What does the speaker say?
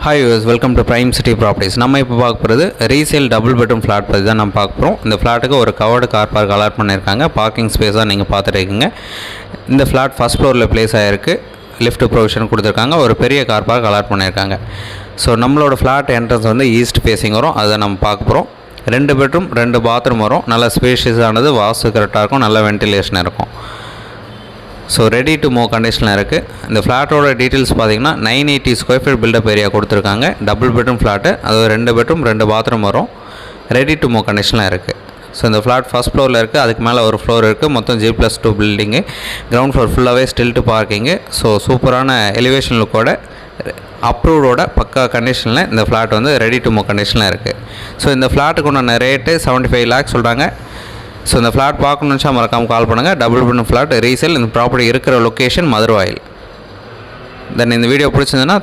Hi viewers, welcome to Prime City Properties. நம்ம இப்போ பார்க்க போகிறது ரீசேல் டபுள் பெட்ரூம் ஃப்ளாட் பற்றி தான் நம்ம பார்க்க போகிறோம். இந்த ஃப்ளாட்டுக்கு ஒரு கவர்டு கார் பார்க் அலாட் பண்ணியிருக்காங்க. பார்க்கிங் ஸ்பேஸாக நீங்கள் பார்த்துட்டு இருக்கீங்க. இந்த ஃப்ளாட் ஃபஸ்ட் ஃப்ளோரில் ப்ளேஸ் ஆகிருக்கு. லிஃப்ட் ப்ரொவிஷன் கொடுத்துருக்காங்க. ஒரு பெரிய கார் பார்க் அலாட் பண்ணியிருக்காங்க. ஸோ நம்மளோட ஃப்ளாட் என்ட்ரன்ஸ் வந்து ஈஸ்ட் ஃபேஸிங் வரும். அதை நம்ம பார்க்க போகிறோம். 2 பெட்ரூம் 2 பாத்ரூம் வரும். நல்ல ஸ்பேஷியஸானது, வாஸ்து கரெக்டாக இருக்கும், நல்ல வென்டிலேஷன் இருக்கும். ஸோ ரெடி டு மூவ் கண்டிஷனில் இருக்குது. இந்த ஃப்ளாட்டோட டீட்டெயில்ஸ் பார்த்திங்கன்னா 980 ஸ்கொயர் ஃபீட் பில்டப் ஏரியா கொடுத்துருக்காங்க. டபுள் பெட்ரூம் ஃப்ளாட்டு, அது 2 பெட்ரூம் 2 பாத்ரூம் வரும். ரெடி டு மூவ் கண்டிஷனில் இருக்குது. ஸோ இந்த ஃப்ளாட் ஃபஸ்ட் ஃப்ளோரில் இருக்குது. அதுக்கு மேலே ஒரு ஃப்ளோர் இருக்குது. மொத்தம் G+2 பில்டிங்கு. கிரவுண்ட் ஃப்ளோர் ஃபுல்லாகவே ஸ்டில்ட்டு பார்க்கிங்கு. ஸோ சூப்பரான எலிவேஷன் லுக்கோட அப்ரூவோட பக்கா கண்டிஷனில் இந்த ஃப்ளாட் வந்து ரெடி டு மூவ் கண்டிஷனில் இருக்குது. ஸோ இந்த ஃப்ளாட்டுக்கு உண்டான ரேட்டு 75 லேக்ஸ் சொல்கிறாங்க. ஸோ இந்த ஃப்ளாட் பார்க்கணுன்னு வச்சா மறக்காமல் கால் பண்ணுங்கள். Double bedroom flat resale. இந்த ப்ராப்பர்ட்டி இருக்கிற லொக்கேஷன் மதுரவாயில். தென் இந்த வீடியோ பிடிச்சிருந்ததுன்னா